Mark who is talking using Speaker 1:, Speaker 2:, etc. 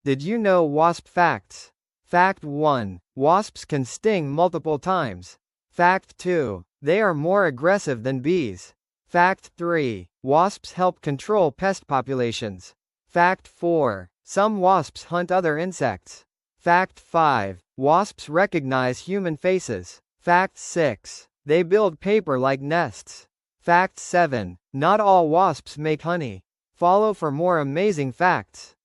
Speaker 1: Did you know wasp facts? Fact 1. Wasps can sting multiple times. Fact 2. They are more aggressive than bees. Fact 3. Wasps help control pest populations. Fact 4. Some wasps hunt other insects. Fact 5. Wasps recognize human faces. Fact 6. They build paper-like nests. Fact 7. Not all wasps make honey. Follow for more amazing facts.